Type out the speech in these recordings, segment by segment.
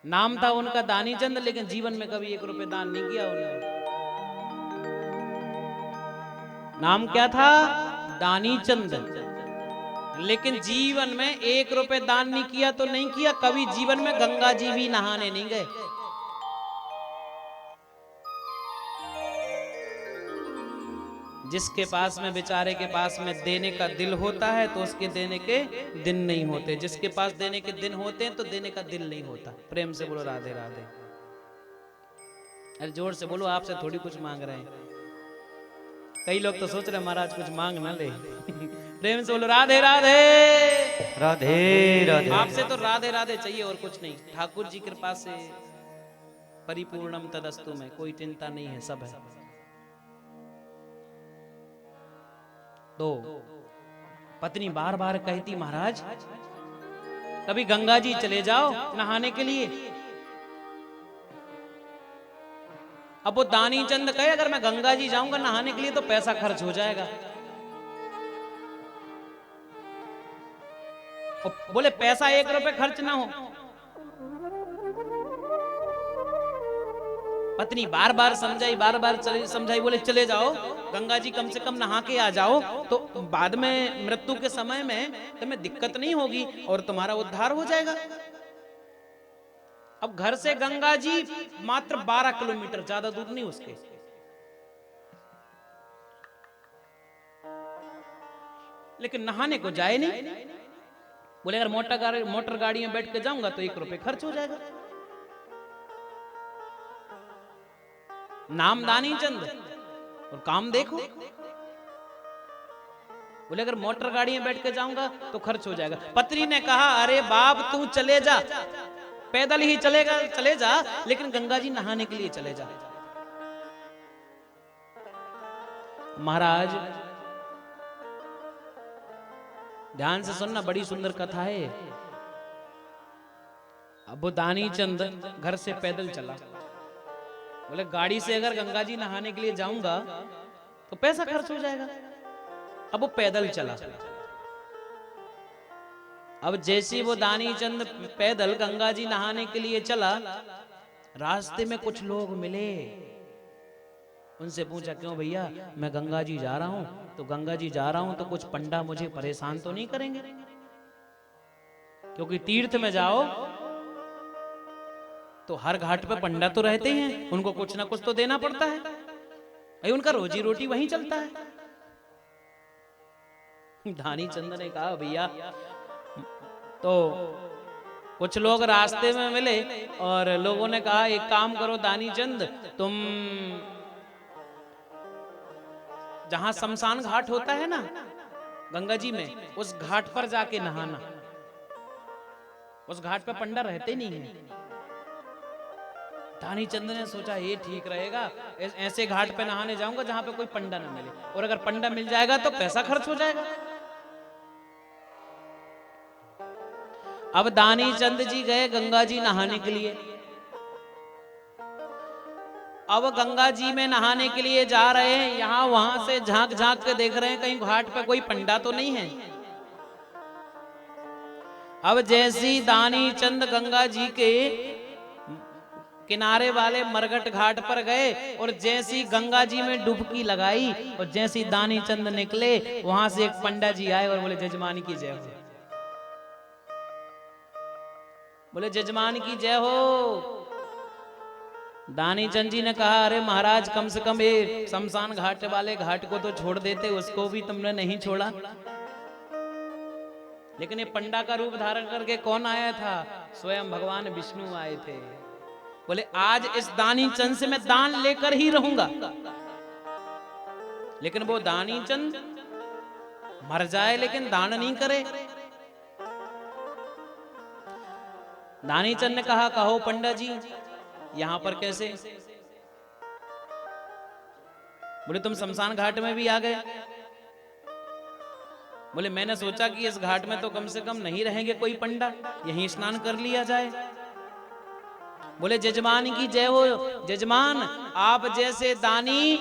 नाम था उनका दानी चंद, लेकिन जीवन में कभी 1 रुपए दान नहीं किया उन्होंने। नाम क्या था? दानी चंद, लेकिन जीवन में 1 रुपए दान नहीं किया तो नहीं किया, कभी जीवन में गंगा जी भी नहाने नहीं गए। जिसके पास में, बेचारे के पास में देने का दिल होता है तो उसके देने के दिन नहीं होते, जिसके पास देने के दिन होते हैं तो देने का दिल नहीं होता। प्रेम से बोलो राधे राधे। अरे जोर से बोलो, आपसे थोड़ी कुछ मांग रहे हैं। कई लोग तो सोच रहे महाराज कुछ मांग ना ले। प्रेम से बोलो राधे राधे। राधे राधे। आपसे तो राधे राधे चाहिए और कुछ नहीं। ठाकुर जी कृपा से परिपूर्णम तदस्तु में कोई चिंता नहीं है, सब है। तो पत्नी बार बार कहती, महाराज कभी गंगा जी चले जाओ नहाने के लिए। अब वो दानी चंद कहे, अगर मैं गंगा जी जाऊंगा नहाने के लिए तो पैसा खर्च हो जाएगा। बोले पैसा 1 रुपए खर्च ना हो। पत्नी बार बार समझाई, बार बार समझाई, बोले चले जाओ गंगा जी, कम से कम नहा के आ जाओ, तो बाद में मृत्यु के समय में तुम्हें दिक्कत नहीं होगी और तुम्हारा उद्धार हो जाएगा। अब घर से गंगा जी मात्र 12 किलोमीटर, ज्यादा दूर नहीं उसके। लेकिन नहाने को जाए नहीं। बोले अगर मोटर गाड़ी में बैठ के जाऊंगा तो 1 रुपए खर्च हो जाएगा। नाम दानी चंद और काम देखो। बोले अगर मोटर गाड़ी में बैठ के जाऊंगा तो खर्च हो जाएगा। पत्नी ने कहा, अरे बाप तू चले जा, पैदल ही चलेगा, चले जा, लेकिन गंगा जी नहाने के लिए चले जा। महाराज ध्यान से सुनना, बड़ी सुंदर कथा है। अब वो दानी चंद घर से पैदल चला। बोले गाड़ी से अगर गंगा जी नहाने के लिए जाऊंगा तो पैसा खर्च हो जाएगा। अब वो पैदल चला। अब जैसे वो दानी चंद पैदल गंगा जी नहाने के लिए चला, रास्ते में कुछ लोग मिले। उनसे पूछा, क्यों भैया? मैं गंगा जी जा रहा हूं, तो गंगा जी जा रहा हूं तो कुछ पंडा मुझे परेशान तो नहीं करेंगे? क्योंकि तीर्थ में जाओ तो हर घाट पे पंडा तो रहते हैं, उनको कुछ ना कुछ तो देना पड़ता है भाई, उनका रोजी रोटी वहीं चलता है। दानी चंद ने कहा, भैया तो कुछ लोग रास्ते में मिले और लोगों ने कहा, एक काम करो दानी चंद, तुम जहां शमशान घाट होता है ना गंगा जी में, उस घाट पर जाके नहाना। उस घाट पे पंडा रहते नहीं है। दानी चंद ने सोचा ये ठीक रहेगा, ऐसे घाट पे नहाने जाऊंगा जहां पे कोई पंडा ना मिले, और अगर पंडा मिल जाएगा तो पैसा खर्च हो जाएगा। अब दानी चंद जी गए गंगा जी नहाने के लिए। अब गंगा जी में नहाने के लिए जा रहे हैं, यहां वहां से झांक झांक के देख रहे हैं कहीं घाट पे कोई पंडा तो नहीं है। अब जैसी दानी चंद गंगा जी के किनारे वाले मरघट घाट पर गए और जैसी गंगा जी में डुबकी लगाई और जैसी दानी चंद निकले, वहां से एक पंडा जी आए और बोले, जजमान की जय हो। बोले जजमान की जय हो। दानी चंद जी ने कहा, अरे महाराज कम से कम ये शमशान घाट वाले घाट को तो छोड़ देते, उसको भी तुमने नहीं छोड़ा। लेकिन ये पंडा का रूप धारण करके कौन आया था? स्वयं भगवान विष्णु आए थे। बोले आज इस दानी चंद से मैं दान लेकर ही रहूंगा, लेकिन वो दानी चंद मर जाए लेकिन दान नहीं करे। दानी चंद ने कहा, कहो पंडा जी यहां पर कैसे? बोले तुम शमशान घाट में भी आ गए। बोले मैंने सोचा कि इस घाट में तो कम से कम नहीं रहेंगे कोई पंडा, यहीं स्नान कर लिया जाए। बोले जजमान की जय हो। जजमान आप जैसे दानी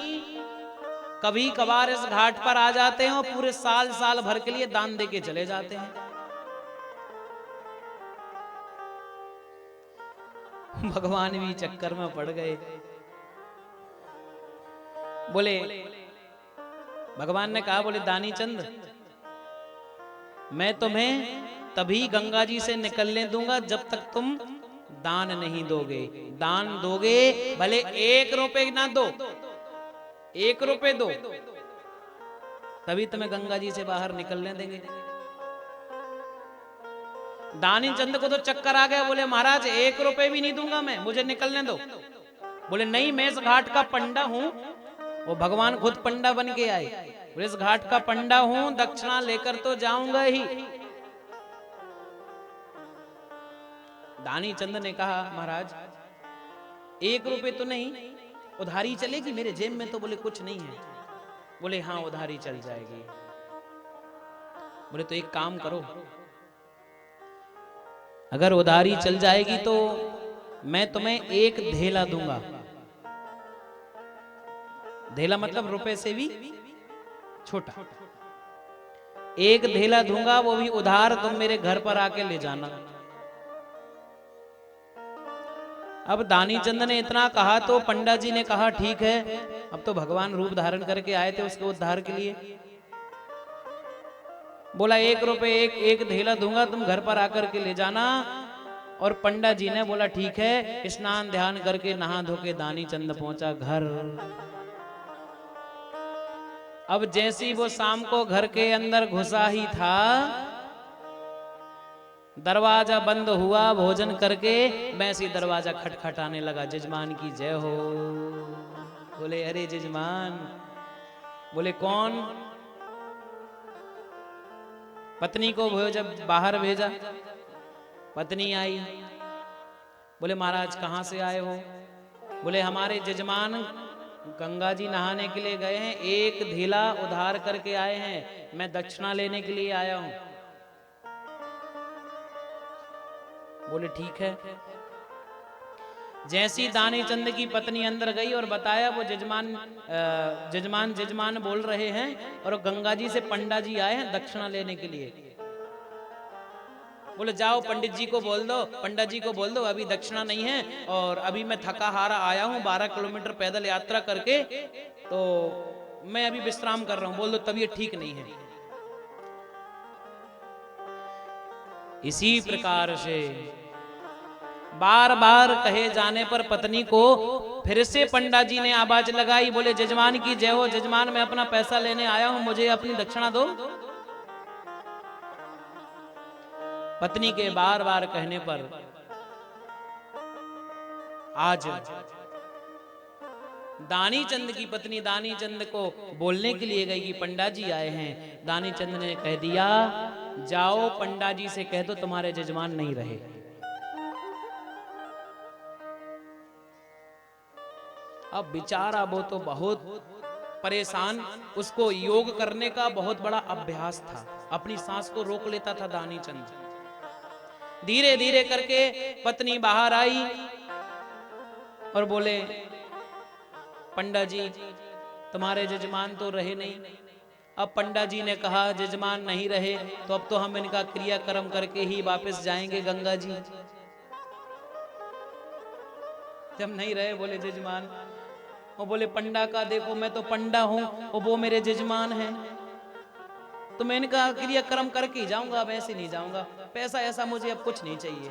कभी कभार इस घाट पर आ जाते हैं और पूरे साल साल भर के लिए दान देके चले जाते हैं। भगवान भी चक्कर में पड़ गए। बोले, भगवान ने कहा, बोले दानी चंद, मैं तुम्हें तभी गंगा जी से निकलने दूंगा जब तक तुम दान नहीं दोगे। दान दोगे, भले 1 रुपए ना दो, 1 रुपए दो, तभी तुम्हें गंगा जी से बाहर निकलने देंगे। दानी चंद को तो चक्कर आ गया। बोले महाराज 1 रुपए भी नहीं दूंगा मैं, मुझे निकलने दो। बोले नहीं, मैं इस घाट का पंडा हूं। वो भगवान खुद पंडा बन के आए। बोले इस घाट का पंडा हूं, दक्षिणा लेकर तो जाऊंगा ही। दानी चंद ने कहा महाराज 1 रुपए तो नहीं, उधारी चलेगी? मेरे जेब में तो बोले कुछ नहीं है। बोले हाँ उधारी चल जाएगी। बोले तो एक काम करो, अगर उधारी चल जाएगी तो मैं तुम्हें 1 धेला दूंगा। धेला मतलब रुपए से भी छोटा। 1 धेला दूंगा, वो भी उधार, तुम मेरे घर पर आके ले जाना। अब दानी चंद ने इतना कहा तो पंडा जी ने कहा ठीक है। अब तो भगवान रूप धारण करके आए थे उसके उद्धार के लिए। बोला 1 रुपए 1 धेला दूंगा, तुम घर पर आकर के ले जाना। और पंडा जी ने बोला ठीक है। स्नान ध्यान करके नहा धो के दानी चंद पहुंचा घर। अब जैसी वो शाम को घर के अंदर घुसा ही था, दरवाजा बंद हुआ भोजन करके, वैसे दरवाजा खटखटाने लगा। जजमान की जय हो। बोले अरे जजमान। बोले कौन? पत्नी को जब बाहर भेजा, पत्नी आई। बोले महाराज कहाँ से आए हो? बोले हमारे जजमान गंगा जी नहाने के लिए गए हैं, 1 धेला उधार करके आए हैं, मैं दक्षिणा लेने के लिए आया हूं। बोले ठीक है। जैसी दानी चंद की पत्नी अंदर गई और बताया वो जजमान बोल रहे हैं और गंगा जी से पंडा जी आए हैं दक्षिणा लेने के लिए। बोले जाओ पंडित जी को बोल दो, पंडा जी को बोल दो अभी दक्षिणा नहीं है और अभी मैं थका हारा आया हूं 12 किलोमीटर पैदल यात्रा करके, तो मैं अभी विश्राम कर रहा हूं, बोल दो तबीयत ठीक नहीं है। इसी प्रकार से बार बार कहे जाने पर पत्नी को फिर से पंडा जी ने आवाज लगाई। बोले जजमान की जय हो। जजमान मैं अपना पैसा लेने आया हूं, मुझे अपनी दक्षिणा दो। पत्नी के बार बार कहने पर आज दानी चंद की पत्नी दानी चंद को बोलने के लिए गई कि पंडा जी आए हैं। दानी चंद ने कह दिया जाओ पंडा जी से कह दो तुम्हारे जजमान नहीं रहे। अब बेचारा वो तो बहुत परेशान, उसको योग करने का बहुत बड़ा अभ्यास था, अपनी सांस को रोक लेता था दानी चंद। धीरे धीरे करके पत्नी बाहर आई और बोले पंडा जी तुम्हारे जजमान तो रहे नहीं। अब पंडा जी ने कहा जजमान नहीं रहे तो अब तो हम इनका क्रियाक्रम करके ही वापस जाएंगे गंगा जी। जब नहीं रहे बोले जजमान, वो बोले पंडा का देखो मैं तो पंडा हूं और वो मेरे जजमान हैं, तो मैं इनका क्रियाक्रम करके ही जाऊंगा, अब ऐसे नहीं जाऊंगा। पैसा ऐसा मुझे अब कुछ नहीं चाहिए।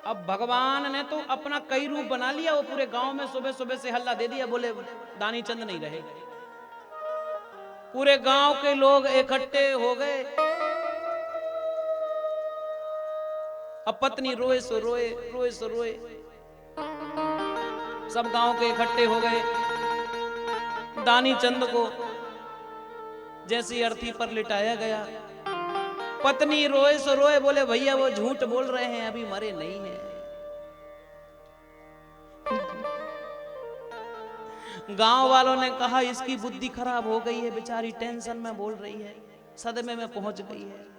अब भगवान ने तो अपना कई रूप बना लिया। वो पूरे गांव में सुबह सुबह से हल्ला दे दिया, बोले दानी चंद नहीं रहे। पूरे गांव के लोग इकट्ठे हो गए। अब पत्नी रोए सो रोए, रोए सो रोए। सब गांव के इकट्ठे हो गए। दानी चंद को जैसी अर्थी पर लिटाया गया। पत्नी रोए सो रोए, बोले भैया वो झूठ बोल रहे हैं, अभी मरे नहीं हैं। गांव वालों ने कहा इसकी बुद्धि खराब हो गई है, बेचारी टेंशन में बोल रही है, सदमे में पहुंच गई है।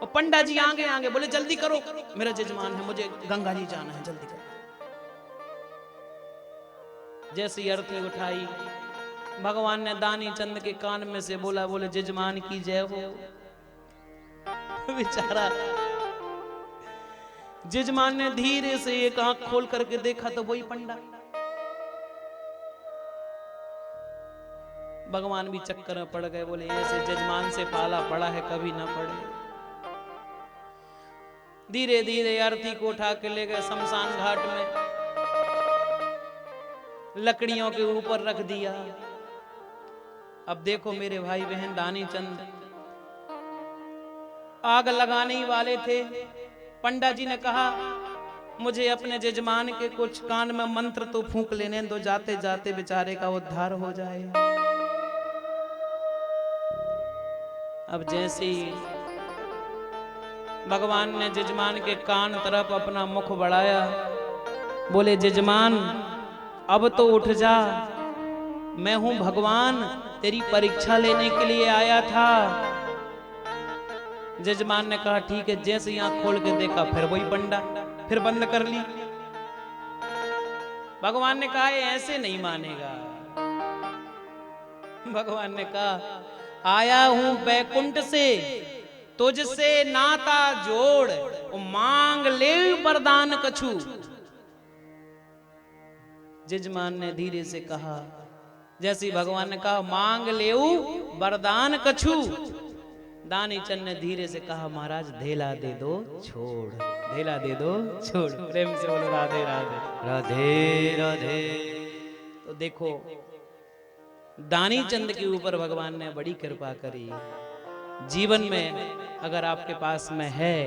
और पंडा जी आगे आगे बोले जल्दी करो, मेरा जजमान है, मुझे गंगा जी जाना है, जल्दी करो। जैसी अर्थी उठाई, भगवान ने दानी चंद के कान में से बोला, बोले जजमान की जय हो। बेचारा जजमान ने धीरे से एक आंख खोल करके देखा तो वही पंडा। भगवान भी चक्कर में पड़ गए, बोले ऐसे जजमान से पाला पड़ा है कभी ना पड़े। धीरे धीरे अर्थी को उठा के ले गए शमशान घाट में, लकड़ियों के ऊपर रख दिया। अब देखो मेरे भाई बहन, दानी चंद आग लगाने ही वाले थे। पंडा जी ने कहा मुझे अपने जजमान के कुछ कान में मंत्र तो फूंक लेने दो, जाते जाते बेचारे का उद्धार हो जाए। अब जैसे ही भगवान ने जजमान के कान तरफ अपना मुख बढ़ाया, बोले जजमान अब तो उठ जा, मैं हूं भगवान, तेरी परीक्षा लेने के लिए आया था। जजमान ने कहा ठीक है। जैसे ही आंख खोल के देखा फिर वही पंडा, फिर बंद कर ली। भगवान ने कहा ऐसे नहीं मानेगा। भगवान ने कहा आया हूं बैकुंठ से, तुझसे नाता जोड़, मांग ले वरदान कछु। जजमान ने धीरे से कहा, जैसे ही भगवान ने कहा मांग ले वरदान कछु, दानी चंद ने धीरे से कहा महाराज धेला दे दो छोड़, धेला दे दो छोड़। प्रेम से बोलो राधे राधे। राधे राधे। तो देखो दानी चंद के ऊपर भगवान ने बड़ी कृपा करी। जीवन में अगर आपके पास में है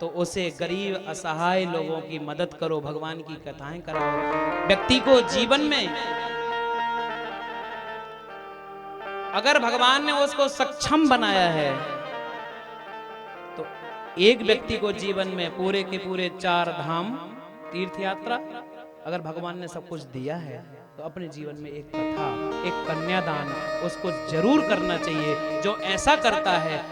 तो उसे गरीब असहाय लोगों की मदद करो, भगवान की कथाएं कराओ। व्यक्ति को जीवन में अगर भगवान ने उसको सक्षम बनाया है तो एक व्यक्ति को जीवन में पूरे के पूरे 4 धाम तीर्थ यात्रा अगर भगवान ने सब कुछ दिया है तो अपने जीवन में एक कथा, एक कन्यादान उसको जरूर करना चाहिए। जो ऐसा करता है